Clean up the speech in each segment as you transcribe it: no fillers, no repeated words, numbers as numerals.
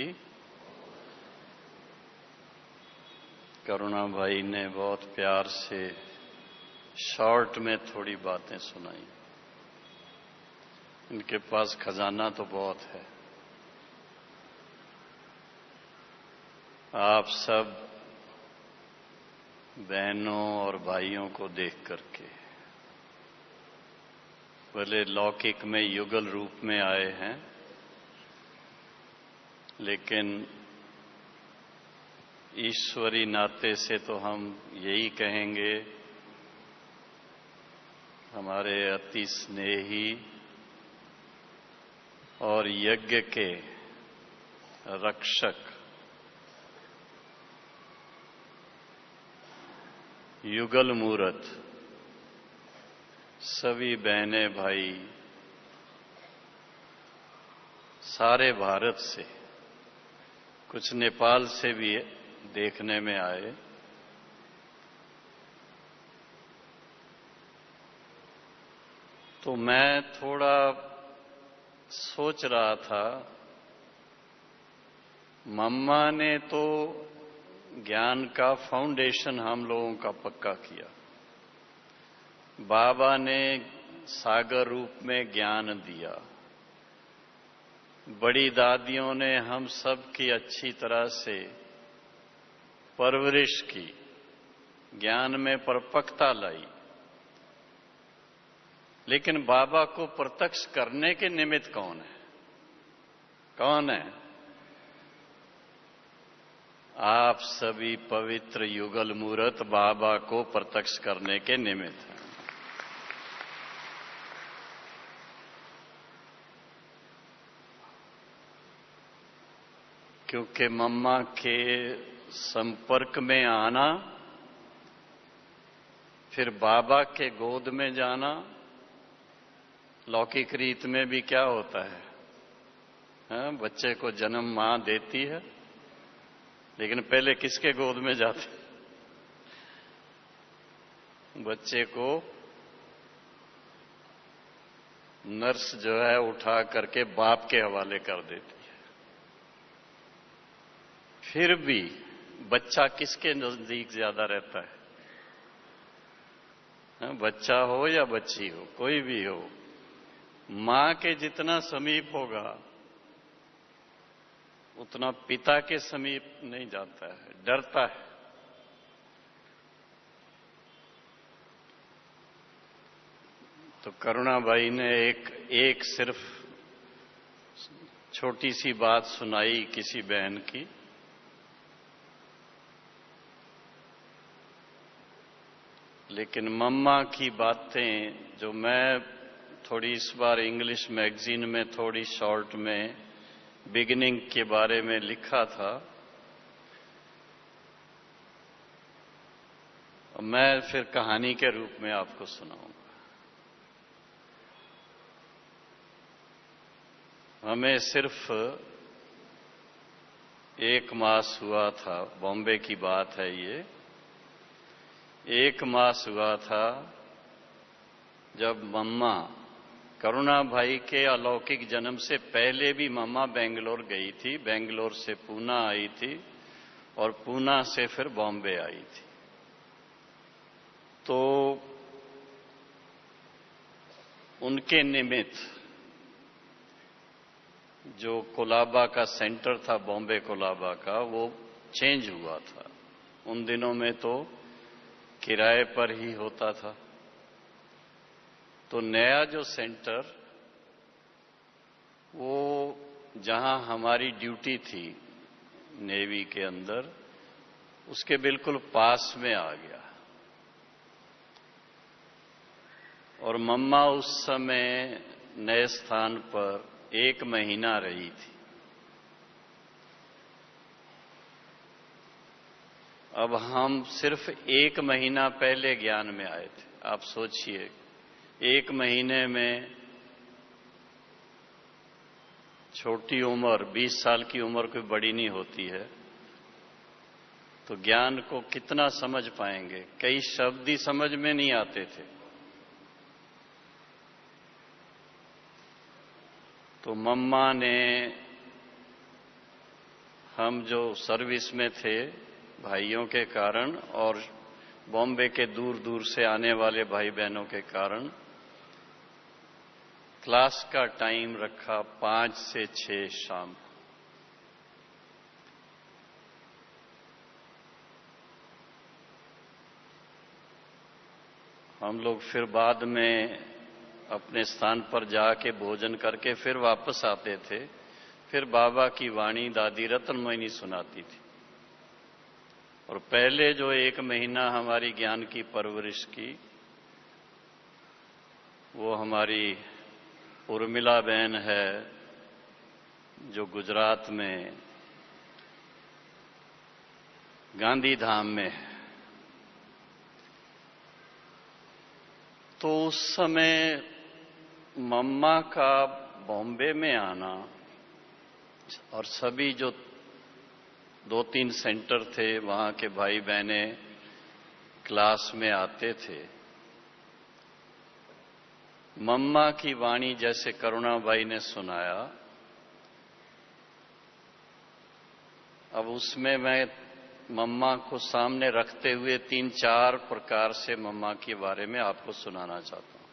जी। करुणा भाई ने बहुत प्यार से शॉर्ट में थोड़ी बातें सुनाई। इनके पास खजाना तो बहुत है। आप सब बहनों और भाइयों को देख करके भले लौकिक में युगल रूप में आए हैं, लेकिन ईश्वरी नाते से तो हम यही कहेंगे, हमारे अति स्नेही और यज्ञ के रक्षक युगल मूरत सभी बहनें भाई सारे भारत से, कुछ नेपाल से भी देखने में आए। तो मैं थोड़ा सोच रहा था, मम्मा ने तो ज्ञान का फाउंडेशन हम लोगों का पक्का किया, बाबा ने सागर रूप में ज्ञान दिया, बड़ी दादियों ने हम सब की अच्छी तरह से परवरिश की, ज्ञान में परिपक्वता लाई। लेकिन बाबा को प्रत्यक्ष करने के निमित्त कौन है? कौन है? आप सभी पवित्र युगल मूरत बाबा को प्रत्यक्ष करने के निमित्त हैं। क्योंकि मम्मा के संपर्क में आना, फिर बाबा के गोद में जाना, लौकिक रीत में भी क्या होता है? बच्चे को जन्म मां देती है, लेकिन पहले किसके गोद में जाते? बच्चे को नर्स जो है उठा करके बाप के हवाले कर देती है। फिर भी बच्चा किसके नजदीक ज्यादा रहता है? बच्चा हो या बच्ची हो, कोई भी हो, मां के जितना समीप होगा उतना पिता के समीप नहीं जाता है, डरता है। तो करुणा भाई ने एक सिर्फ छोटी सी बात सुनाई किसी बहन की, लेकिन मम्मा की बातें जो मैं थोड़ी इस बार इंग्लिश मैगजीन में थोड़ी शॉर्ट में बिगिनिंग के बारे में लिखा था, मैं फिर कहानी के रूप में आपको सुनाऊंगा। हमें सिर्फ 1 मास हुआ था, बॉम्बे की बात है ये, 1 मास हुआ था जब मम्मा, करुणा भाई के अलौकिक जन्म से पहले भी मम्मा बेंगलोर गई थी, बेंगलोर से पूना आई थी और पूना से फिर बॉम्बे आई थी। तो उनके निमित्त जो कोलाबा का सेंटर था, बॉम्बे कोलाबा का, वो चेंज हुआ था। उन दिनों में तो किराए पर ही होता था। तो नया जो सेंटर, वो जहां हमारी ड्यूटी थी नेवी के अंदर, उसके बिल्कुल पास में आ गया। और मम्मा उस समय नए स्थान पर 1 महीना रही थी। अब हम सिर्फ 1 महीना पहले ज्ञान में आए थे। आप सोचिए, 1 महीने में छोटी उम्र, 20 साल की उम्र कोई बड़ी नहीं होती है, तो ज्ञान को कितना समझ पाएंगे? कई शब्द ही समझ में नहीं आते थे। तो मम्मा ने हम जो सर्विस में थे भाइयों के कारण और बॉम्बे के दूर दूर से आने वाले भाई बहनों के कारण क्लास का टाइम रखा 5 से 6 शाम। हम लोग फिर बाद में अपने स्थान पर जाके भोजन करके फिर वापस आते थे। फिर बाबा की वाणी दादी रत्नमयी सुनाती थी। और पहले जो 1 महीना हमारी ज्ञान की परवरिश की, वो हमारी उर्मिला बहन है जो गुजरात में गांधी धाम में है। तो उस समय मम्मा का बॉम्बे में आना और सभी जो 2-3 सेंटर थे वहां के भाई बहने क्लास में आते थे। मम्मा की वाणी जैसे करुणाबाई ने सुनाया, अब उसमें मैं मम्मा को सामने रखते हुए 3-4 प्रकार से मम्मा के बारे में आपको सुनाना चाहता हूं।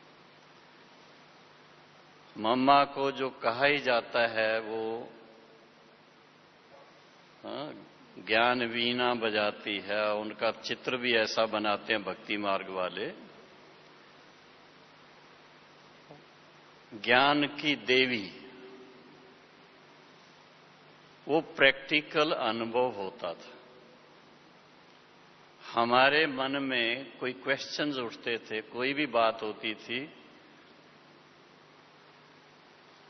मम्मा को जो कहा ही जाता है वो ज्ञान वीणा बजाती है। उनका चित्र भी ऐसा बनाते हैं भक्ति मार्ग वाले, ज्ञान की देवी। वो प्रैक्टिकल अनुभव होता था। हमारे मन में कोई क्वेश्चंस उठते थे, कोई भी बात होती थी,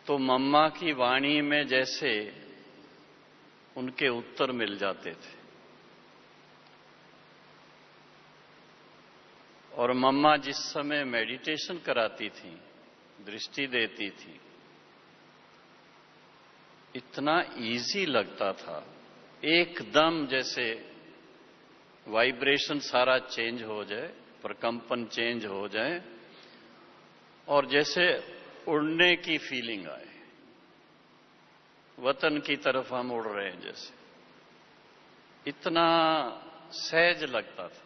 तो मम्मा की वाणी में जैसे उनके उत्तर मिल जाते थे। और मम्मा जिस समय मेडिटेशन कराती थी, दृष्टि देती थी, इतना इजी लगता था, एकदम जैसे वाइब्रेशन सारा चेंज हो जाए, प्रकंपन चेंज हो जाए और जैसे उड़ने की फीलिंग आए, वतन की तरफ हम उड़ रहे हैं जैसे, इतना सहज लगता था।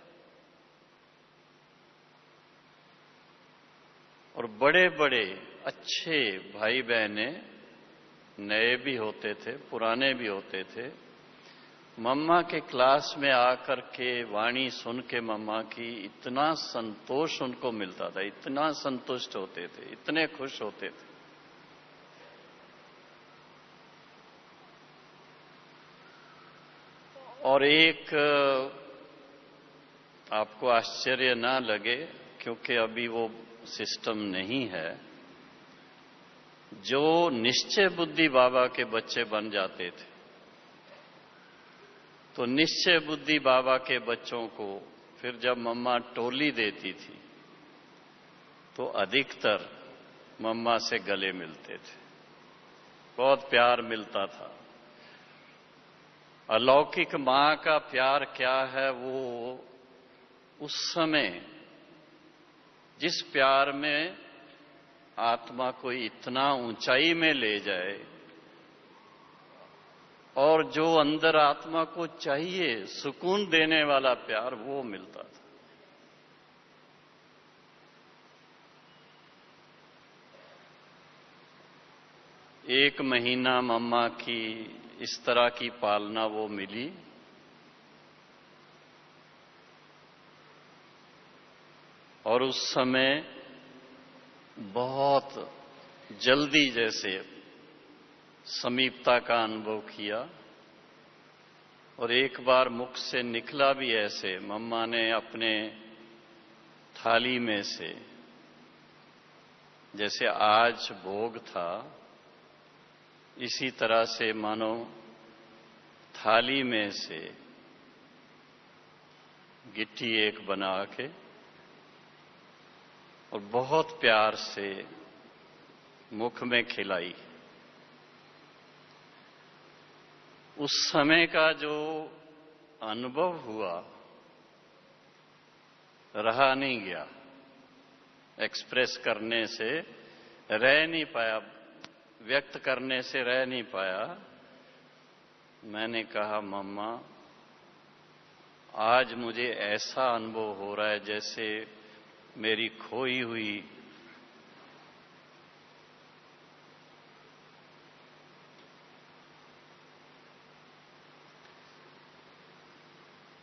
और बड़े बड़े अच्छे भाई बहने, नए भी होते थे, पुराने भी होते थे, मम्मा के क्लास में आकर के वाणी सुन के मम्मा की इतना संतोष उनको मिलता था, इतना संतुष्ट होते थे, इतने खुश होते थे। और एक आपको आश्चर्य ना लगे, क्योंकि अभी वो सिस्टम नहीं है, जो निश्चय बुद्धि बाबा के बच्चे बन जाते थे, तो निश्चय बुद्धि बाबा के बच्चों को फिर जब मम्मा टोली देती थी तो अधिकतर मम्मा से गले मिलते थे, बहुत प्यार मिलता था। अलौकिक मां का प्यार क्या है, वो उस समय जिस प्यार में आत्मा को इतना ऊंचाई में ले जाए और जो अंदर आत्मा को चाहिए सुकून देने वाला प्यार, वो मिलता था। एक महीना मम्मा की इस तरह की पालना वो मिली। और उस समय बहुत जल्दी जैसे समीपता का अनुभव किया। और एक बार मुख से निकला भी ऐसे, मम्मा ने अपने थाली में से, जैसे आज भोग था, इसी तरह से मानो थाली में से गिट्टी एक बना के और बहुत प्यार से मुख में खिलाई। उस समय का जो अनुभव हुआ, रहा नहीं गया, एक्सप्रेस करने से रह नहीं पाया, व्यक्त करने से रह नहीं पाया। मैंने कहा, मम्मा आज मुझे ऐसा अनुभव हो रहा है जैसे मेरी खोई हुई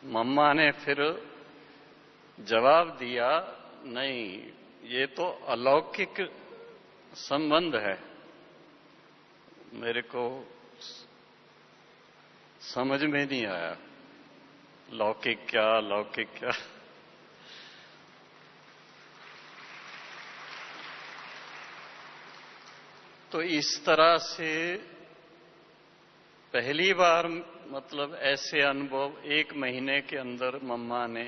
मम्मा ने फिर जवाब दिया, नहीं, ये तो अलौकिक संबंध है। मेरे को समझ में नहीं आया, लौकिक क्या लौकिक क्या। तो इस तरह से पहली बार मतलब ऐसे अनुभव 1 महीने के अंदर मम्मा ने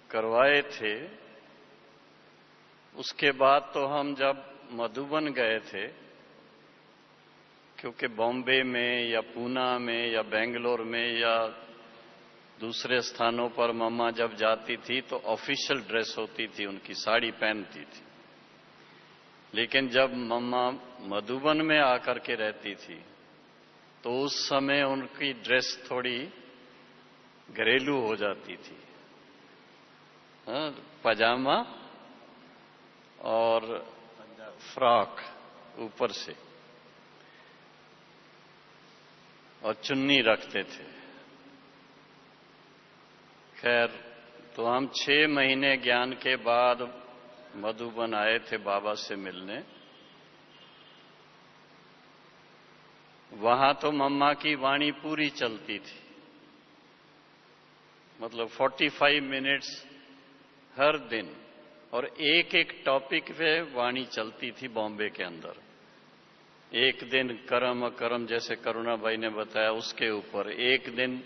करवाए थे। उसके बाद तो हम जब मधुबन गए थे, क्योंकि बॉम्बे में या पूना में या बेंगलोर में या दूसरे स्थानों पर मम्मा जब जाती थी तो ऑफिशियल ड्रेस होती थी, उनकी साड़ी पहनती थी। लेकिन जब मम्मा मधुबन में आकर के रहती थी तो उस समय उनकी ड्रेस थोड़ी घरेलू हो जाती थी। पजामा और फ्रॉक ऊपर से और चुन्नी रखते थे। खैर, तो हम 6 महीने ज्ञान के बाद मधुबन आए थे बाबा से मिलने। वहां तो मम्मा की वाणी पूरी चलती थी, मतलब 45 मिनट्स हर दिन, और एक एक टॉपिक पे वाणी चलती थी बॉम्बे के अंदर। एक दिन कर्म अकर्म, जैसे करुणा भाई ने बताया, उसके ऊपर। एक दिन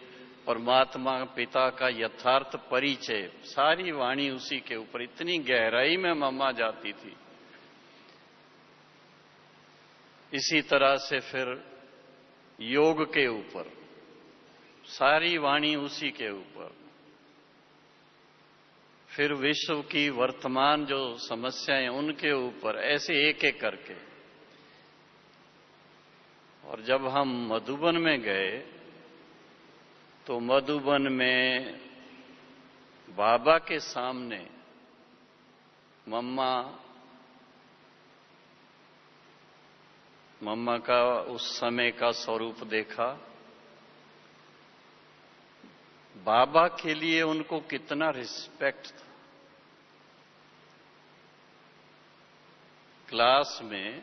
परमात्मा पिता का यथार्थ परिचय, सारी वाणी उसी के ऊपर। इतनी गहराई में मम्मा जाती थी। इसी तरह से फिर योग के ऊपर, सारी वाणी उसी के ऊपर। फिर विश्व की वर्तमान जो समस्याएं उनके ऊपर, ऐसे एक एक करके। और जब हम मधुबन में गए तो मधुबन में बाबा के सामने मम्मा का उस समय का स्वरूप देखा। बाबा के लिए उनको कितना रिस्पेक्ट था। क्लास में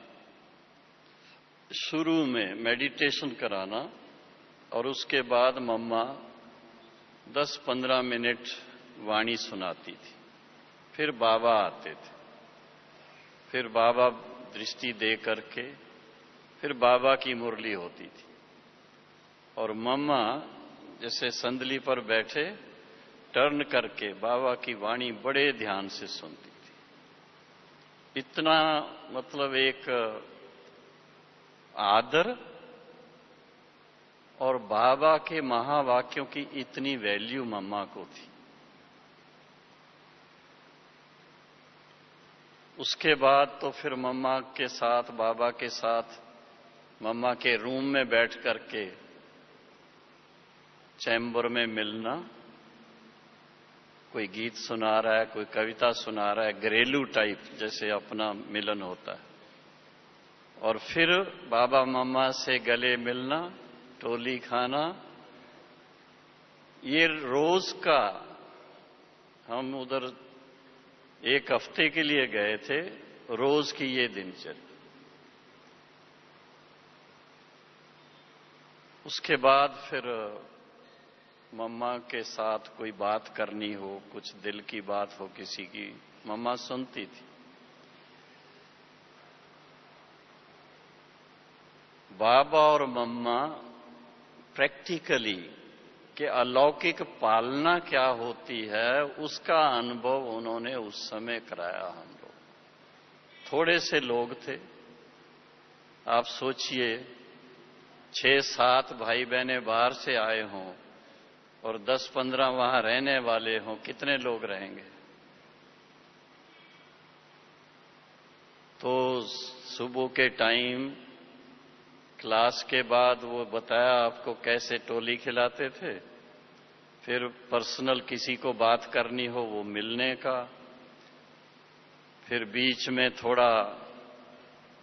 शुरू में मेडिटेशन कराना और उसके बाद मम्मा 10-15 मिनट वाणी सुनाती थी। फिर बाबा आते थे, फिर बाबा दृष्टि दे करके फिर बाबा की मुरली होती थी। और मम्मा जैसे संदली पर बैठे टर्न करके बाबा की वाणी बड़े ध्यान से सुनती थी। इतना मतलब एक आदर और बाबा के महावाक्यों की इतनी वैल्यू मम्मा को थी। उसके बाद तो फिर मम्मा के साथ, बाबा के साथ, मम्मा के रूम में बैठ करके चैम्बर में मिलना। कोई गीत सुना रहा है, कोई कविता सुना रहा है, घरेलू टाइप जैसे अपना मिलन होता है। और फिर बाबा मम्मा से गले मिलना, टोली खाना। ये रोज का, हम उधर 1 हफ्ते के लिए गए थे, रोज की ये दिनचर्या। उसके बाद फिर मम्मा के साथ कोई बात करनी हो, कुछ दिल की बात हो किसी की, मम्मा सुनती थी। बाबा और मम्मा प्रैक्टिकली कि अलौकिक पालना क्या होती है, उसका अनुभव उन्होंने उस समय कराया। हम लोग थोड़े से लोग थे। आप सोचिए, 6-7 भाई बहनें बाहर से आए हों और 10-15 वहां रहने वाले हों, कितने लोग रहेंगे? तो सुबह के टाइम क्लास के बाद वो बताया आपको कैसे टोली खिलाते थे, फिर पर्सनल किसी को बात करनी हो वो मिलने का, फिर बीच में थोड़ा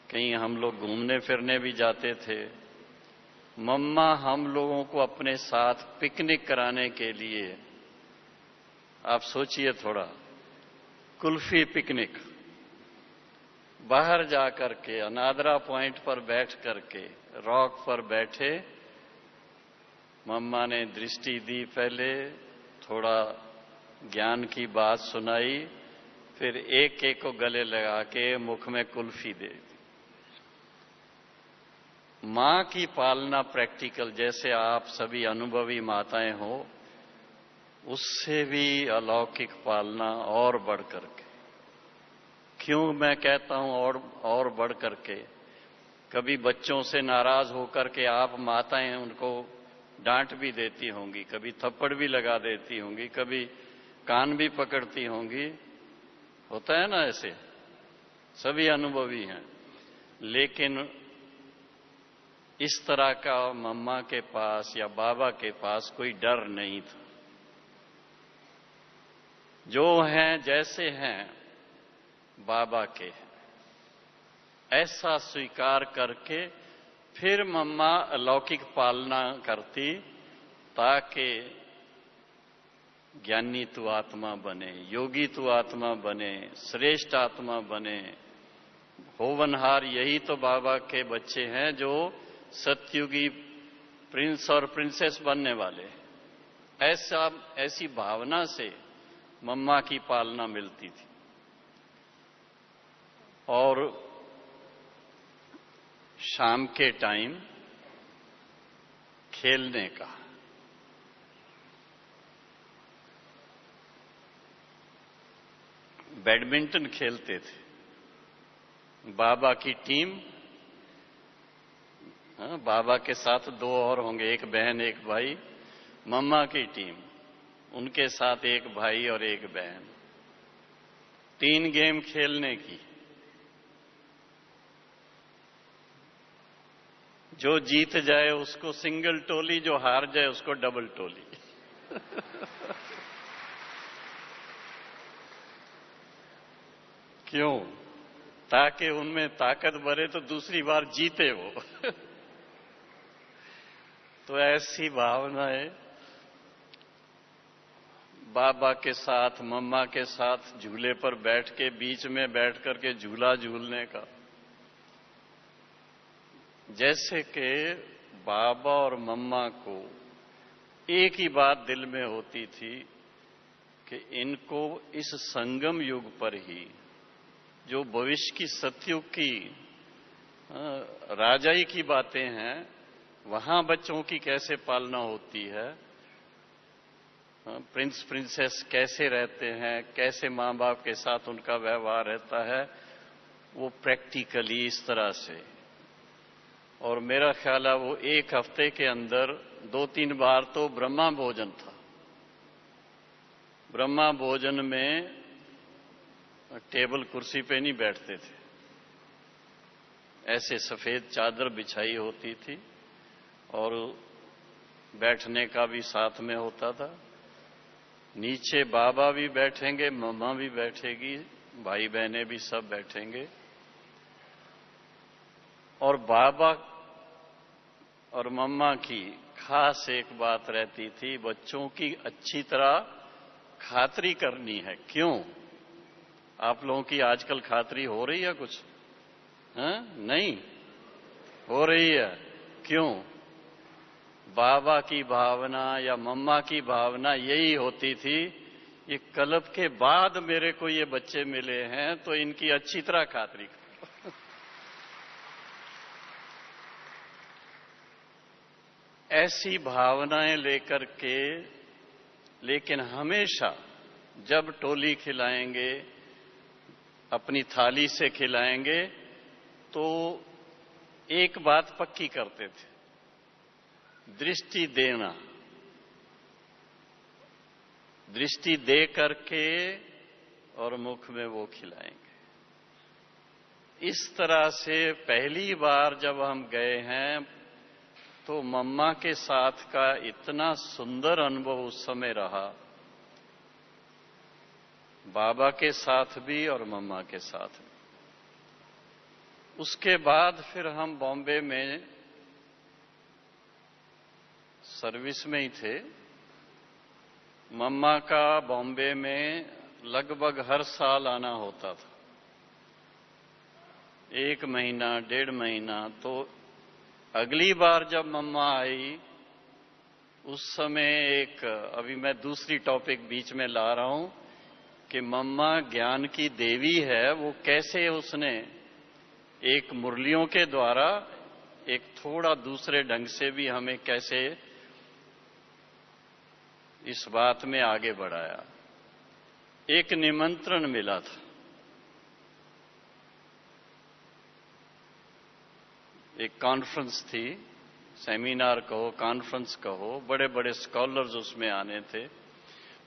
कहीं हम लोग घूमने फिरने भी जाते थे। मम्मा हम लोगों को अपने साथ पिकनिक कराने के लिए, आप सोचिए थोड़ा, कुल्फी पिकनिक, बाहर जाकर के अनादरा पॉइंट पर बैठ करके रॉक पर बैठे, मम्मा ने दृष्टि दी, पहले थोड़ा ज्ञान की बात सुनाई, फिर एक एक को गले लगा के मुख में कुल्फी दे दी। मां की पालना प्रैक्टिकल, जैसे आप सभी अनुभवी माताएं हो, उससे भी अलौकिक पालना और बढ़ करके। क्यों मैं कहता हूं और बढ़ करके? कभी बच्चों से नाराज होकर के आप माताएं उनको डांट भी देती होंगी, कभी थप्पड़ भी लगा देती होंगी, कभी कान भी पकड़ती होंगी, होता है ना ऐसे, सभी अनुभवी हैं। लेकिन इस तरह का मम्मा के पास या बाबा के पास कोई डर नहीं था। जो हैं जैसे हैं बाबा के हैं, ऐसा स्वीकार करके फिर मम्मा अलौकिक पालना करती, ताकि ज्ञानी तू आत्मा बने, योगी तू आत्मा बने, श्रेष्ठ आत्मा बने। होवनहार यही तो बाबा के बच्चे हैं जो सतयुगी प्रिंस और प्रिंसेस बनने वाले। ऐसी भावना से मम्मा की पालना मिलती थी। और शाम के टाइम खेलने का, बैडमिंटन खेलते थे। बाबा की टीम, बाबा के साथ दो और होंगे, एक बहन एक भाई। मम्मा की टीम, उनके साथ एक भाई और एक बहन, 3 गेम खेलने की। जो जीत जाए उसको सिंगल टोली, जो हार जाए उसको डबल टोली। क्यों? ताकि उनमें ताकत बढ़े तो दूसरी बार जीते वो। तो ऐसी भावनाएं बाबा के साथ, मम्मा के साथ झूले पर बैठ के, बीच में बैठ करके झूला झूलने का। जैसे कि बाबा और मम्मा को एक ही बात दिल में होती थी कि इनको इस संगम युग पर ही, जो भविष्य की सतयुग की राजाई की बातें हैं, वहां बच्चों की कैसे पालना होती है, प्रिंस प्रिंसेस कैसे रहते हैं, कैसे मां बाप के साथ उनका व्यवहार रहता है, वो प्रैक्टिकली इस तरह से। और मेरा ख्याल है वो एक हफ्ते के अंदर 2-3 बार तो ब्रह्मा भोजन था। ब्रह्मा भोजन में टेबल कुर्सी पे नहीं बैठते थे, ऐसे सफेद चादर बिछाई होती थी और बैठने का भी साथ में होता था। नीचे बाबा भी बैठेंगे, मम्मा भी बैठेगी, भाई बहनें भी सब बैठेंगे। और बाबा और मम्मा की खास एक बात रहती थी, बच्चों की अच्छी तरह खातिरी करनी है। क्यों? आप लोगों की आजकल खातिरी हो रही है कुछ? नहीं हो रही है। क्यों? बाबा की भावना या मम्मा की भावना यही होती थी, ये कल्प के बाद मेरे को ये बच्चे मिले हैं तो इनकी अच्छी तरह खातिरी करो। ऐसी भावनाएं लेकर के, लेकिन हमेशा जब टोली खिलाएंगे, अपनी थाली से खिलाएंगे, तो एक बात पक्की करते थे, दृष्टि देना। दृष्टि दे करके और मुख में वो खिलाएंगे। इस तरह से पहली बार जब हम गए हैं तो मम्मा के साथ का इतना सुंदर अनुभव उस समय रहा, बाबा के साथ भी और मम्मा के साथ भी। उसके बाद फिर हम बॉम्बे में सर्विस में ही थे। मम्मा का बॉम्बे में लगभग हर साल आना होता था, 1 महीना 1.5 महीना। तो अगली बार जब मम्मा आई उस समय अभी मैं दूसरी टॉपिक बीच में ला रहा हूं कि मम्मा ज्ञान की देवी है, वो कैसे उसने एक मुरलियों के द्वारा एक थोड़ा दूसरे ढंग से भी हमें कैसे इस बात में आगे बढ़ाया। एक निमंत्रण मिला था, एक कॉन्फ्रेंस थी, सेमिनार कहो कॉन्फ्रेंस कहो, बड़े बड़े स्कॉलर्स उसमें आने थे।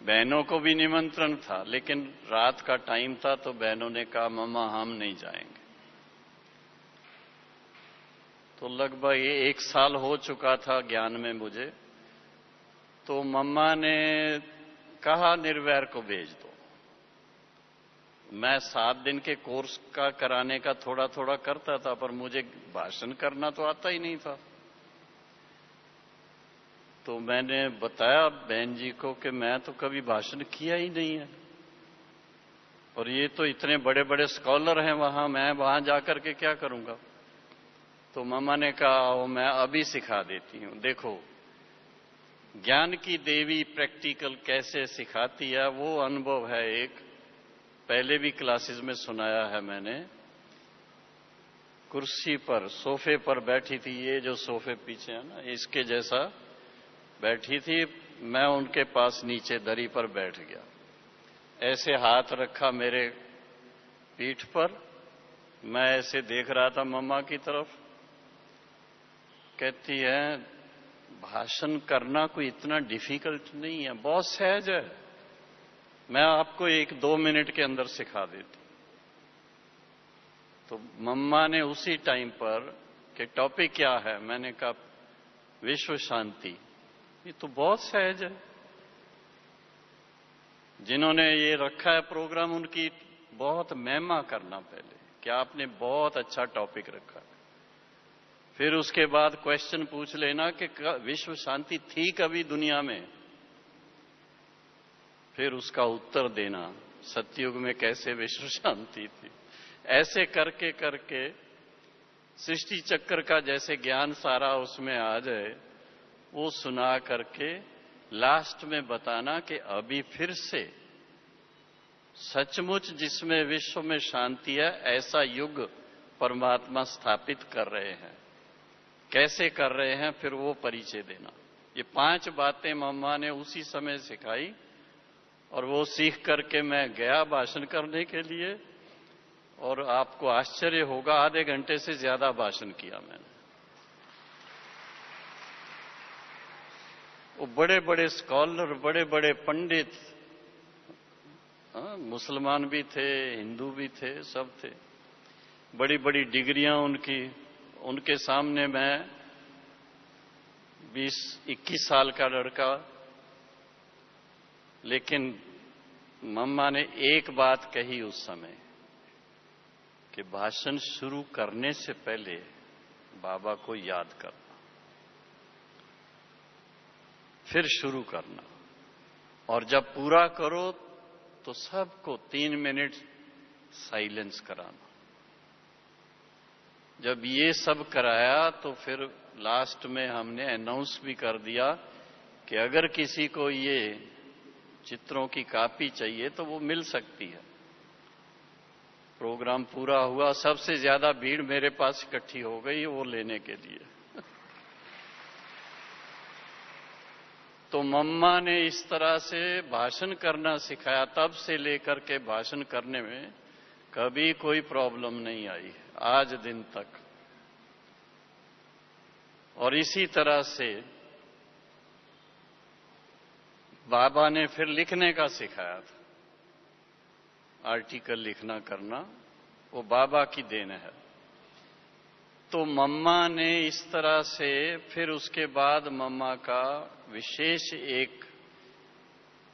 बहनों को भी निमंत्रण था, लेकिन रात का टाइम था तो बहनों ने कहा मम्मा हम नहीं जाएंगे। तो लगभग 1 साल हो चुका था ज्ञान में मुझे। तो मम्मा ने कहा निर्वैर को भेज दो। मैं 7 दिन के कोर्स का कराने का थोड़ा थोड़ा करता था, पर मुझे भाषण करना तो आता ही नहीं था। तो मैंने बताया बहन जी को कि मैं तो कभी भाषण किया ही नहीं है, और ये तो इतने बड़े बड़े स्कॉलर हैं वहां, मैं वहां जाकर के क्या करूंगा। तो मम्मा ने कहा मैं अभी सिखा देती हूं। देखो ज्ञान की देवी प्रैक्टिकल कैसे सिखाती है, वो अनुभव है। एक पहले भी क्लासेस में सुनाया है मैंने। कुर्सी पर सोफे पर बैठी थी, ये जो सोफे पीछे है ना, इसके जैसा बैठी थी। मैं उनके पास नीचे दरी पर बैठ गया, ऐसे हाथ रखा मेरे पीठ पर। मैं ऐसे देख रहा था मम्मा की तरफ। कहती है भाषण करना कोई इतना डिफिकल्ट नहीं है, बहुत सहज है, मैं आपको 1-2 मिनट के अंदर सिखा देती। तो मम्मा ने उसी टाइम पर कि टॉपिक क्या है, मैंने कहा विश्व शांति। ये तो बहुत सहज है, जिन्होंने ये रखा है प्रोग्राम उनकी बहुत महिमा करना पहले कि आपने बहुत अच्छा टॉपिक रखा है। फिर उसके बाद क्वेश्चन पूछ लेना कि विश्व शांति थी कभी दुनिया में, फिर उसका उत्तर देना सतयुग में कैसे विश्व शांति थी। ऐसे करके करके सृष्टि चक्र का जैसे ज्ञान सारा उसमें आ जाए, वो सुना करके लास्ट में बताना कि अभी फिर से सचमुच जिसमें विश्व में शांति है ऐसा युग परमात्मा स्थापित कर रहे हैं। कैसे कर रहे हैं फिर वो परिचय देना। ये 5 बातें मम्मा ने उसी समय सिखाई, और वो सीख करके मैं गया भाषण करने के लिए, और आपको आश्चर्य होगा आधे घंटे से ज्यादा भाषण किया मैंने। वो बड़े बड़े स्कॉलर, बड़े बड़े पंडित, मुसलमान भी थे, हिंदू भी थे, सब थे, बड़ी बड़ी डिग्रियां उनकी। उनके सामने मैं 20-21 साल का लड़का। लेकिन मम्मा ने एक बात कही उस समय कि भाषण शुरू करने से पहले बाबा को याद करना, फिर शुरू करना, और जब पूरा करो तो सबको 3 मिनट साइलेंस कराना। जब ये सब कराया तो फिर लास्ट में हमने अनाउंस भी कर दिया कि अगर किसी को ये चित्रों की कॉपी चाहिए तो वो मिल सकती है। प्रोग्राम पूरा हुआ, सबसे ज्यादा भीड़ मेरे पास इकट्ठी हो गई वो लेने के लिए। तो मम्मा ने इस तरह से भाषण करना सिखाया, तब से लेकर के भाषण करने में कभी कोई प्रॉब्लम नहीं आई आज दिन तक। और इसी तरह से बाबा ने फिर लिखने का सिखाया था, आर्टिकल लिखना करना। वो बाबा की देन है। तो मम्मा ने इस तरह से, फिर उसके बाद मम्मा का विशेष एक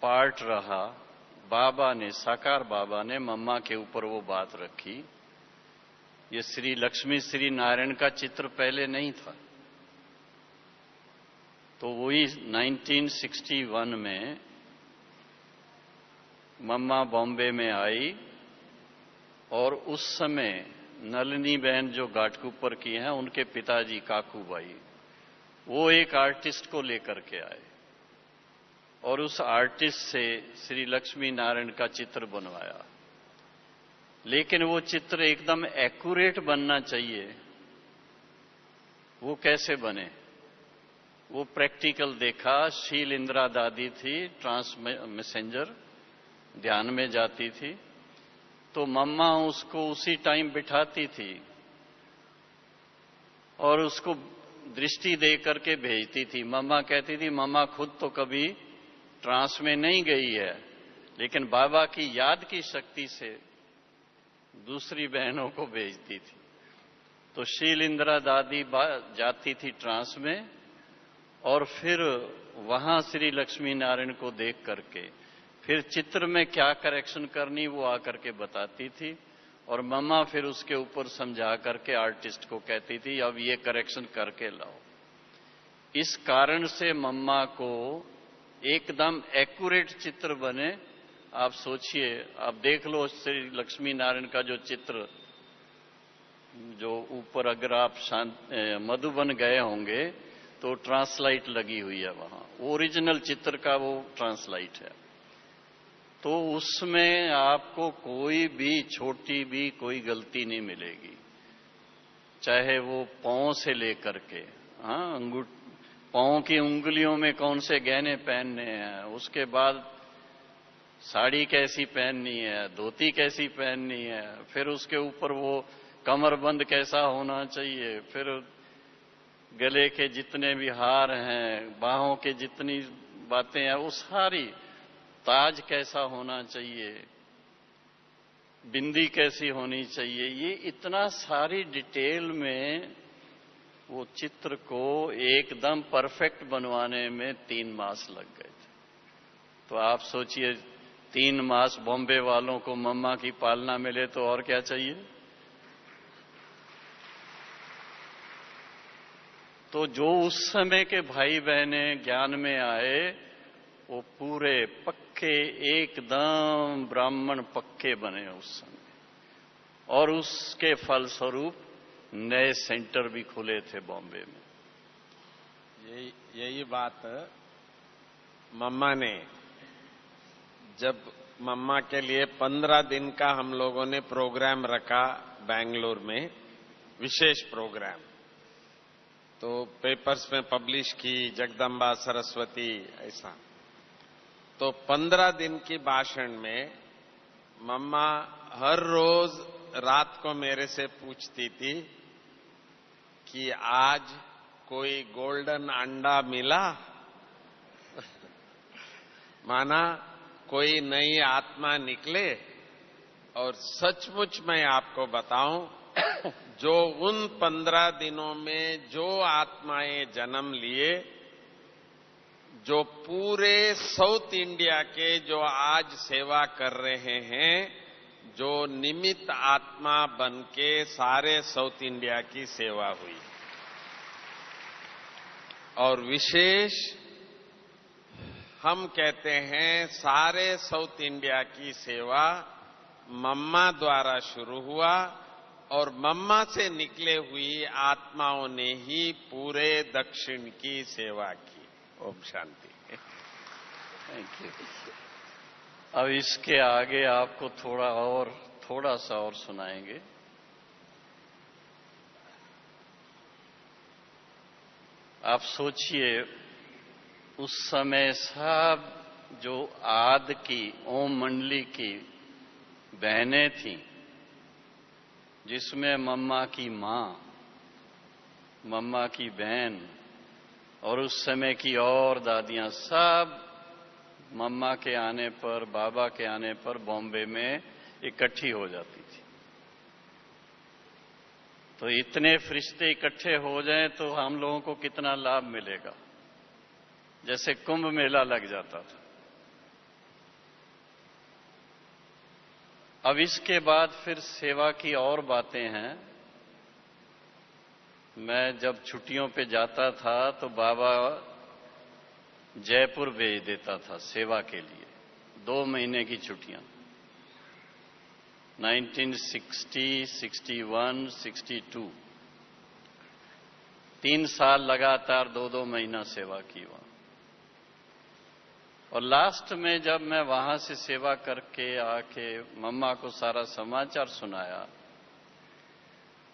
पार्ट रहा, बाबा ने, साकार बाबा ने मम्मा के ऊपर वो बात रखी। ये श्री लक्ष्मी श्री नारायण का चित्र पहले नहीं था। तो वही 1961 में मम्मा बॉम्बे में आई और उस समय नलिनी बहन जो घाटकुपर की हैं, उनके पिताजी काकूबाई, वो एक आर्टिस्ट को लेकर के आए और उस आर्टिस्ट से श्री लक्ष्मी नारायण का चित्र बनवाया। लेकिन वो चित्र एकदम एक्यूरेट बनना चाहिए। वो कैसे बने? वो प्रैक्टिकल देखा। शील इंदिरा दादी थी, ट्रांस मैसेंजर, ध्यान में जाती थी। तो मम्मा उसको उसी टाइम बिठाती थी और उसको दृष्टि दे करके भेजती थी। मम्मा कहती थी, मम्मा खुद तो कभी ट्रांस में नहीं गई है, लेकिन बाबा की याद की शक्ति से दूसरी बहनों को भेजती थी। तो शील इंदिरा दादी जाती थी ट्रांस में और फिर वहां श्री लक्ष्मी नारायण को देख करके फिर चित्र में क्या करेक्शन करनी वो आकर के बताती थी और मम्मा फिर उसके ऊपर समझा करके आर्टिस्ट को कहती थी, अब ये करेक्शन करके लाओ। इस कारण से मम्मा को एकदम एक्यूरेट चित्र बने। आप सोचिए, आप देख लो श्री लक्ष्मी नारायण का जो चित्र, जो ऊपर अगर आप मधुबन गए होंगे तो ट्रांसलाइट लगी हुई है वहां, ओरिजिनल चित्र का वो ट्रांसलाइट है। तो उसमें आपको कोई भी छोटी भी कोई गलती नहीं मिलेगी, चाहे वो पांव से लेकर के, पांव की उंगलियों में कौन से गहने पहनने हैं, उसके बाद साड़ी कैसी पहननी है, धोती कैसी पहननी है, फिर उसके ऊपर वो कमरबंद कैसा होना चाहिए, फिर गले के जितने भी हार हैं, बाहों के जितनी बातें हैं, वो सारी, ताज कैसा होना चाहिए, बिंदी कैसी होनी चाहिए, ये इतना सारी डिटेल में वो चित्र को एकदम परफेक्ट बनवाने में 3 मास लग गए थे। तो आप सोचिए, 3 मास बॉम्बे वालों को मम्मा की पालना मिले तो और क्या चाहिए। तो जो उस समय के भाई बहने ज्ञान में आए, वो पूरे पक्के, एकदम ब्राह्मण पक्के बने उस समय, और उसके फलस्वरूप नए सेंटर भी खुले थे बॉम्बे में। यही बात मम्मा ने, जब मम्मा के लिए 15 दिन का हम लोगों ने प्रोग्राम रखा बेंगलुरु में, विशेष प्रोग्राम, तो पेपर्स में पब्लिश की, जगदम्बा सरस्वती ऐसा। तो 15 दिन की भाषण में मम्मा हर रोज रात को मेरे से पूछती थी कि आज कोई गोल्डन अंडा मिला, माना कोई नई आत्मा निकले। और सचमुच मैं आपको बताऊं, जो उन 15 दिनों में जो आत्माएं जन्म लिए, जो पूरे साउथ इंडिया के जो आज सेवा कर रहे हैं, जो निमित्त आत्मा बन के सारे साउथ इंडिया की सेवा हुई। और विशेष हम कहते हैं, सारे साउथ इंडिया की सेवा मम्मा द्वारा शुरू हुआ और मम्मा से निकले हुई आत्माओं ने ही पूरे दक्षिण की सेवा की। ओम शांति। Thank you. अब इसके आगे आपको थोड़ा सा और सुनाएंगे। आप सोचिए, उस समय सब जो आद की ओम मंडली की बहनें थीं, जिसमें मम्मा की मां, मम्मा की बहन और उस समय की और दादियां, सब मम्मा के आने पर, बाबा के आने पर बॉम्बे में इकट्ठी हो जाती थी। तो इतने फरिश्ते इकट्ठे हो जाएं तो हम लोगों को कितना लाभ मिलेगा, जैसे कुंभ मेला लग जाता था। अब इसके बाद फिर सेवा की और बातें हैं। मैं जब छुट्टियों पे जाता था तो बाबा जयपुर भेज देता था सेवा के लिए, 2 महीने की छुट्टियां। 1960, 61, 62 3 साल लगातार 2-2 महीना सेवा की वहां। और लास्ट में जब मैं वहां से सेवा करके आके मम्मा को सारा समाचार सुनाया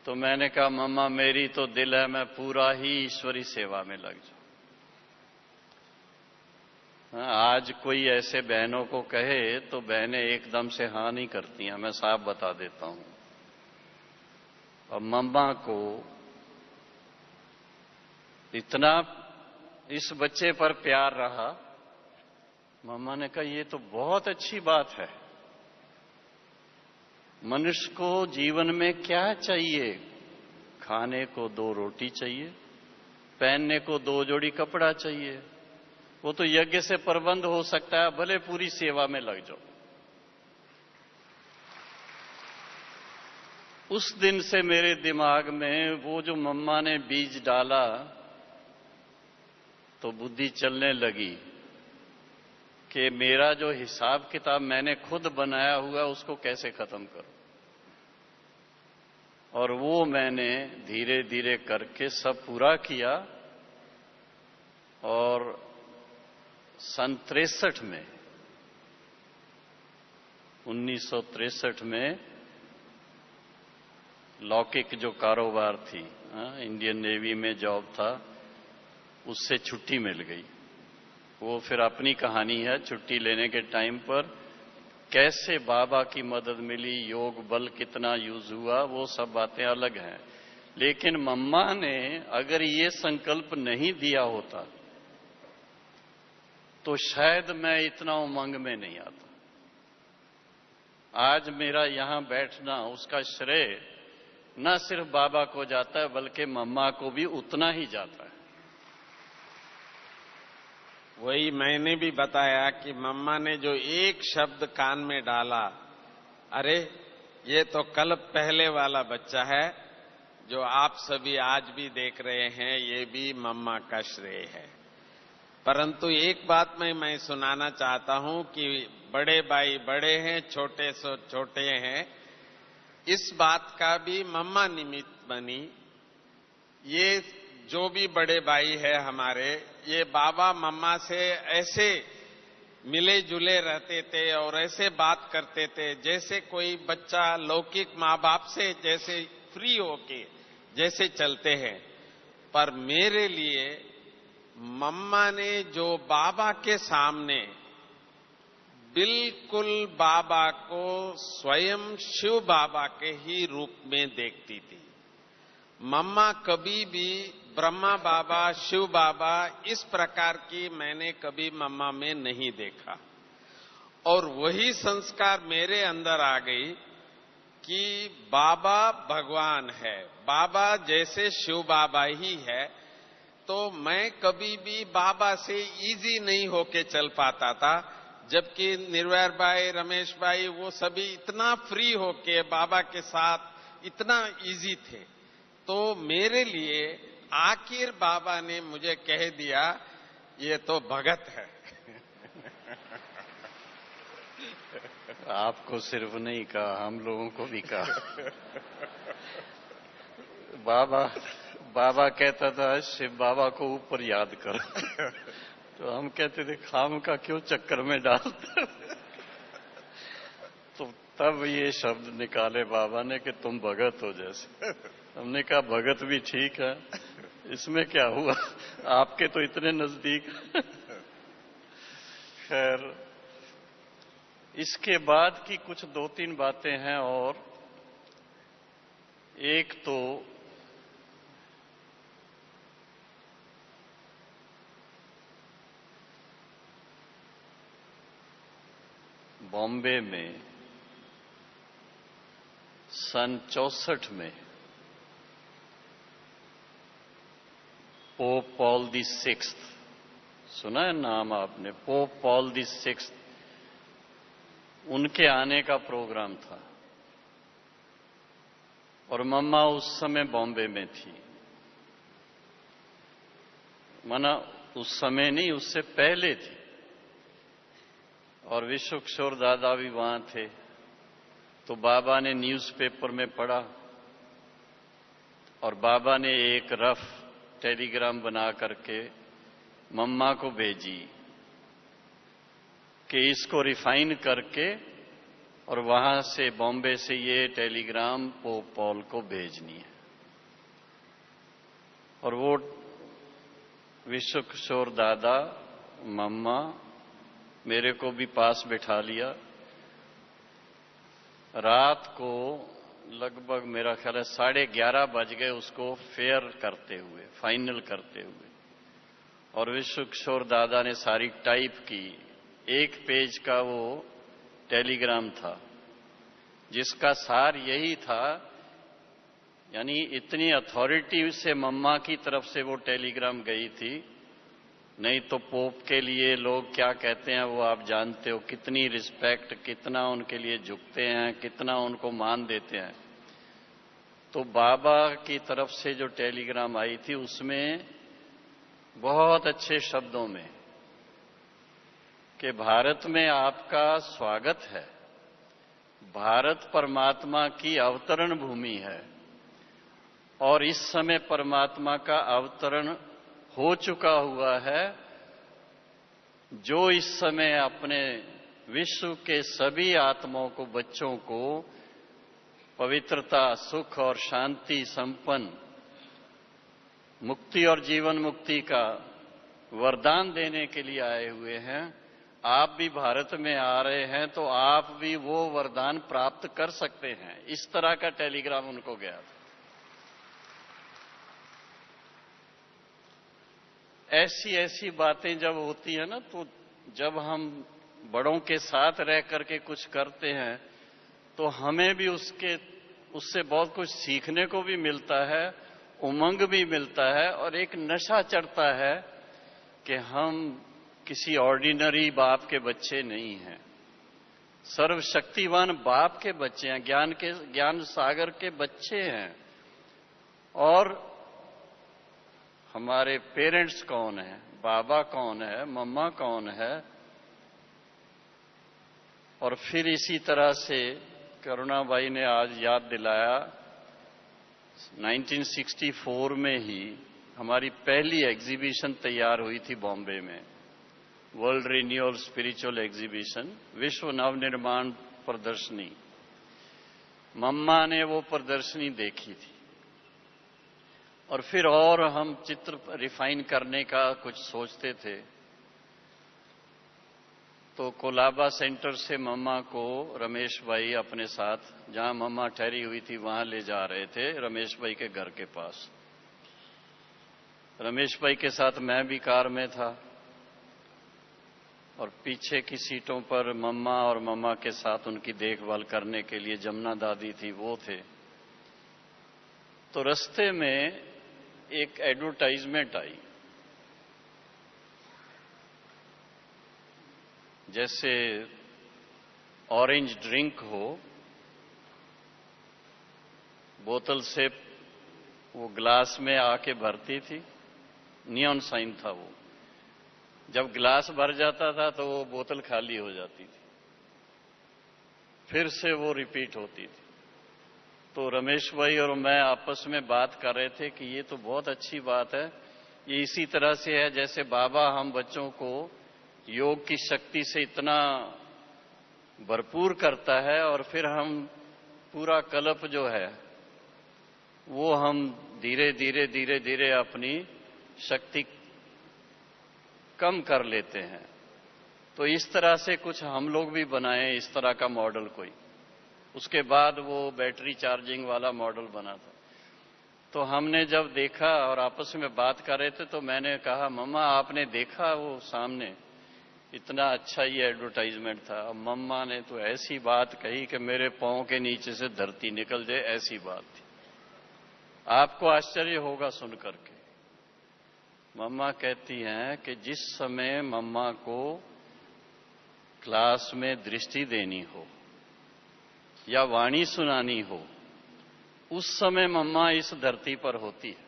तो मैंने कहा, मम्मा मेरी तो दिल है मैं पूरा ही ईश्वरी सेवा में लग जाऊं। आज कोई ऐसे बहनों को कहे तो बहनें एकदम से हाँ नहीं करती हैं, मैं साफ बता देता हूं। और मम्मा को इतना इस बच्चे पर प्यार रहा, मम्मा ने कहा ये तो बहुत अच्छी बात है। मनुष्य को जीवन में क्या चाहिए? खाने को 2 रोटी चाहिए, पहनने को 2 जोड़ी कपड़ा चाहिए। वो तो यज्ञ से प्रबंध हो सकता है, भले पूरी सेवा में लग जाओ। उस दिन से मेरे दिमाग में वो जो मम्मा ने बीज डाला तो बुद्धि चलने लगी कि मेरा जो हिसाब किताब मैंने खुद बनाया हुआ उसको कैसे खत्म करूं। और वो मैंने धीरे धीरे करके सब पूरा किया। और सन 63 में 1963 में लौकिक जो कारोबार थी, इंडियन नेवी में जॉब था, उससे छुट्टी मिल गई। वो फिर अपनी कहानी है। छुट्टी लेने के टाइम पर कैसे बाबा की मदद मिली, योग बल कितना यूज हुआ, वो सब बातें अलग हैं। लेकिन मम्मा ने अगर ये संकल्प नहीं दिया होता तो शायद मैं इतना उमंग में नहीं आता। आज मेरा यहां बैठना उसका श्रेय न सिर्फ बाबा को जाता है बल्कि मम्मा को भी उतना ही जाता है। वही मैंने भी बताया कि मम्मा ने जो एक शब्द कान में डाला, अरे ये तो कल पहले वाला बच्चा है जो आप सभी आज भी देख रहे हैं, ये भी मम्मा का श्रेय है। परंतु एक बात मैं सुनाना चाहता हूं कि बड़े भाई बड़े हैं, छोटे सो छोटे हैं, इस बात का भी मम्मा निमित्त बनी। ये जो भी बड़े भाई है हमारे, ये बाबा मम्मा से ऐसे मिले जुले रहते थे और ऐसे बात करते थे जैसे कोई बच्चा लौकिक माँ बाप से जैसे फ्री होके जैसे चलते हैं। पर मेरे लिए मम्मा ने जो बाबा के सामने बिल्कुल बाबा को स्वयं शिव बाबा के ही रूप में देखती थी। मम्मा कभी भी ब्रह्मा बाबा, शिव बाबा इस प्रकार की मैंने कभी मम्मा में नहीं देखा। और वही संस्कार मेरे अंदर आ गई कि बाबा भगवान है, बाबा जैसे शिव बाबा ही है। तो मैं कभी भी बाबा से इजी नहीं होके चल पाता था, जबकि निर्वैर भाई, रमेश भाई, वो सभी इतना फ्री होके बाबा के साथ इतना इजी थे। तो मेरे लिए आखिर बाबा ने मुझे कह दिया, ये तो भगत है। आपको सिर्फ नहीं कहा, हम लोगों को भी कहा। बाबा कहता था शिव बाबा को ऊपर याद कर। तो हम कहते थे खाम का क्यों चक्कर में डालते। तो तब ये शब्द निकाले बाबा ने कि तुम भगत हो जैसे। हमने कहा भगत भी ठीक है, इसमें क्या हुआ, आपके तो इतने नजदीक। खैर, इसके बाद की कुछ 2-3 बातें हैं। और एक तो बॉम्बे में सन 64 में पोप पॉल द सिक्स्थ, सुना है नाम आपने? पोप पॉल द सिक्स्थ, उनके आने का प्रोग्राम था और मम्मा उस समय बॉम्बे में थी। माना उस समय नहीं, उससे पहले थी। और विश्व किशोर दादा भी वहां थे। तो बाबा ने न्यूज़पेपर में पढ़ा और बाबा ने एक रफ टेलीग्राम बना करके मम्मा को भेजी कि इसको रिफाइन करके और वहां से बॉम्बे से ये टेलीग्राम पोप पॉल को भेजनी है। और वो विश्व किशोर दादा, मम्मा, मेरे को भी पास बिठा लिया। रात को लगभग मेरा ख्याल है 11:30 बज गए उसको फेयर करते हुए, फाइनल करते हुए। और विश्व किशोर दादा ने सारी टाइप की, 1 पेज का वो टेलीग्राम था जिसका सार यही था, यानी इतनी अथॉरिटी से मम्मा की तरफ से वो टेलीग्राम गई थी। नहीं तो पोप के लिए लोग क्या कहते हैं वो आप जानते हो, कितनी रिस्पेक्ट, कितना उनके लिए झुकते हैं, कितना उनको मान देते हैं। तो बाबा की तरफ से जो टेलीग्राम आई थी उसमें बहुत अच्छे शब्दों में कि भारत में आपका स्वागत है, भारत परमात्मा की अवतरण भूमि है और इस समय परमात्मा का अवतरण हो चुका हुआ है। जो इस समय अपने विश्व के सभी आत्माओं को, बच्चों को पवित्रता, सुख और शांति संपन्न मुक्ति और जीवन मुक्ति का वरदान देने के लिए आए हुए हैं, आप भी भारत में आ रहे हैं तो आप भी वो वरदान प्राप्त कर सकते हैं। इस तरह का टेलीग्राम उनको गया था। ऐसी ऐसी बातें जब होती है ना, तो जब हम बड़ों के साथ रह करके कुछ करते हैं तो हमें भी उससे बहुत कुछ सीखने को भी मिलता है, उमंग भी मिलता है और एक नशा चढ़ता है कि हम किसी ऑर्डिनरी बाप के बच्चे नहीं हैं, सर्वशक्तिवान बाप के बच्चे हैं, ज्ञान सागर के बच्चे हैं। और हमारे पेरेंट्स कौन है, बाबा कौन है, मम्मा कौन है। और फिर इसी तरह से करुणाबाई ने आज याद दिलाया, 1964 में ही हमारी पहली एग्जीबिशन तैयार हुई थी बॉम्बे में, वर्ल्ड रिन्यूअल स्पिरिचुअल एग्जीबिशन, विश्व नवनिर्माण प्रदर्शनी। मम्मा ने वो प्रदर्शनी देखी थी और फिर और हम चित्र रिफाइन करने का कुछ सोचते थे तो कोलाबा सेंटर से मम्मा को रमेश भाई अपने साथ, जहां मम्मा ठहरी हुई थी वहां ले जा रहे थे, रमेश भाई के घर के पास। रमेश भाई के साथ मैं भी कार में था और पीछे की सीटों पर मम्मा और मम्मा के साथ उनकी देखभाल करने के लिए जमुना दादी थी, वो थे। तो रास्ते में एक एडवर्टाइजमेंट आई, जैसे ऑरेंज ड्रिंक हो, बोतल से वो ग्लास में आके भरती थी, नियॉन साइन था वो। जब ग्लास भर जाता था तो वो बोतल खाली हो जाती थी, फिर से वो रिपीट होती थी। तो रमेश भाई और मैं आपस में बात कर रहे थे कि ये तो बहुत अच्छी बात है, ये इसी तरह से है जैसे बाबा हम बच्चों को योग की शक्ति से इतना भरपूर करता है और फिर हम पूरा कल्प जो है वो हम धीरे धीरे धीरे धीरे अपनी शक्ति कम कर लेते हैं। तो इस तरह से कुछ हम लोग भी बनाए, इस तरह का मॉडल कोई। उसके बाद वो बैटरी चार्जिंग वाला मॉडल बना था। तो हमने जब देखा और आपस में बात कर रहे थे तो मैंने कहा, मम्मा आपने देखा वो सामने, इतना अच्छा ये एडवर्टाइजमेंट था। अब मम्मा ने तो ऐसी बात कही कि मेरे पांव के नीचे से धरती निकल जाए, ऐसी बात थी। आपको आश्चर्य होगा सुन करके। मम्मा कहती हैं कि जिस समय मम्मा को क्लास में दृष्टि देनी हो या वाणी सुनानी हो, उस समय मम्मा इस धरती पर होती है,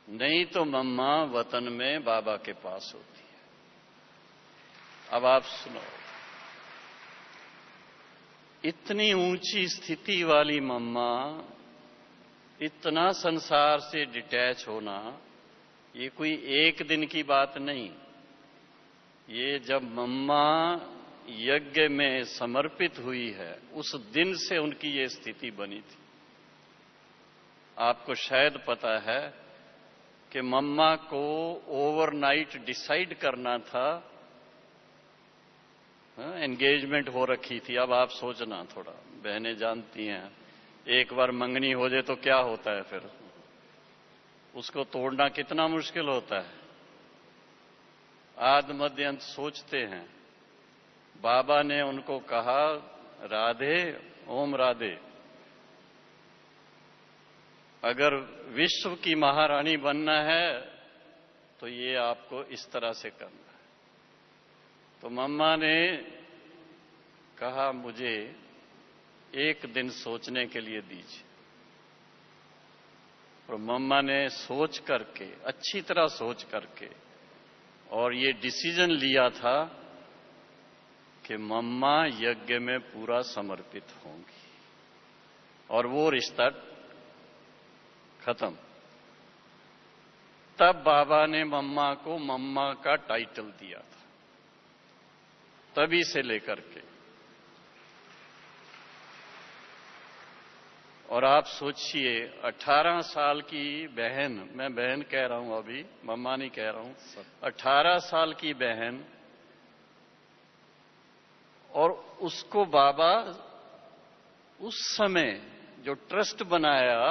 नहीं तो मम्मा वतन में बाबा के पास होती है। अब आप सुनो, इतनी ऊंची स्थिति वाली मम्मा, इतना संसार से डिटैच होना, ये कोई एक दिन की बात नहीं। ये जब मम्मा यज्ञ में समर्पित हुई है, उस दिन से उनकी ये स्थिति बनी थी। आपको शायद पता है कि मम्मा को ओवरनाइट डिसाइड करना था, एंगेजमेंट हो रखी थी। अब आप सोचना थोड़ा, बहनें जानती हैं, एक बार मंगनी हो जाए तो क्या होता है, फिर उसको तोड़ना कितना मुश्किल होता है। आद मध्य अंत सोचते हैं। बाबा ने उनको कहा, राधे, ओम राधे, अगर विश्व की महारानी बनना है तो ये आपको इस तरह से करना है। तो मम्मा ने कहा, मुझे एक दिन सोचने के लिए दीजिए। और मम्मा ने सोच करके, अच्छी तरह सोच करके, और ये डिसीजन लिया था कि मम्मा यज्ञ में पूरा समर्पित होंगी, और वो रिश्ता खत्म। तब बाबा ने मम्मा को मम्मा का टाइटल दिया था, तभी से लेकर के। और आप सोचिए, 18 साल की बहन, मैं बहन कह रहा हूं अभी, मम्मा नहीं कह रहा हूं, 18 साल की बहन, और उसको बाबा उस समय जो ट्रस्ट बनाया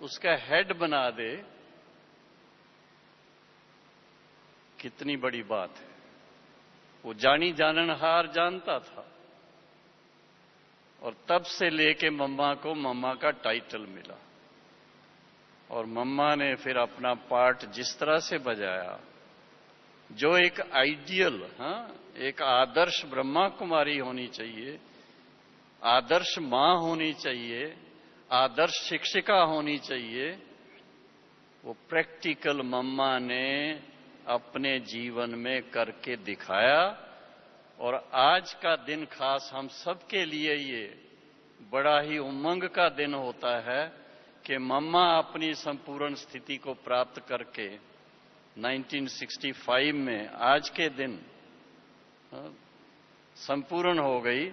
उसका हेड बना दे, कितनी बड़ी बात है। वो जानी जाननहार जानता था, और तब से लेके मम्मा को मम्मा का टाइटल मिला। और मम्मा ने फिर अपना पार्ट जिस तरह से बजाया, जो एक आइडियल, एक आदर्श ब्रह्मा कुमारी होनी चाहिए, आदर्श मां होनी चाहिए, आदर्श शिक्षिका होनी चाहिए, वो प्रैक्टिकल मम्मा ने अपने जीवन में करके दिखाया। और आज का दिन खास हम सबके लिए ये बड़ा ही उमंग का दिन होता है कि मम्मा अपनी संपूर्ण स्थिति को प्राप्त करके 1965 में आज के दिन संपूर्ण हो गई।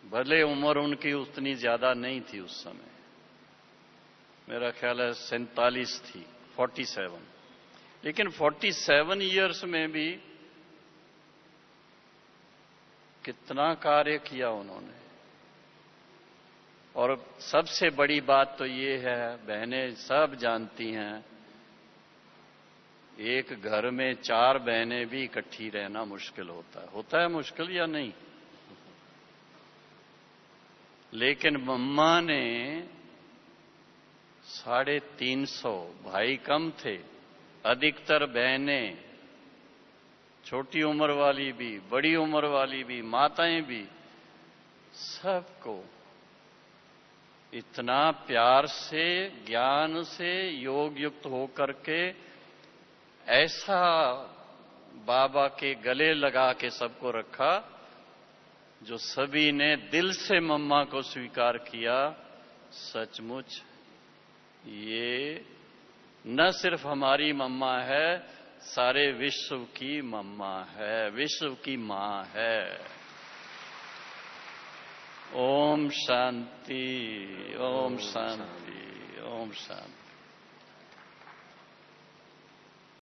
भले उम्र उनकी उतनी ज्यादा नहीं थी उस समय, मेरा ख्याल है 47 थी, 47, लेकिन 47 ईयर्स में भी कितना कार्य किया उन्होंने। और सबसे बड़ी बात तो ये है, बहनें सब जानती हैं, एक घर में 4 बहनें भी इकट्ठी रहना मुश्किल होता है मुश्किल या नहीं। लेकिन मम्मा ने 350, भाई कम थे, अधिकतर बहनें, छोटी उम्र वाली भी, बड़ी उम्र वाली भी, माताएं भी, सबको इतना प्यार से, ज्ञान से योग युक्त होकर के ऐसा बाबा के गले लगा के सबको रखा, जो सभी ने दिल से मम्मा को स्वीकार किया। सचमुच ये न सिर्फ हमारी मम्मा है, सारे विश्व की मम्मा है, विश्व की मां है। ओम शांति, ओम शांति, ओम शांति।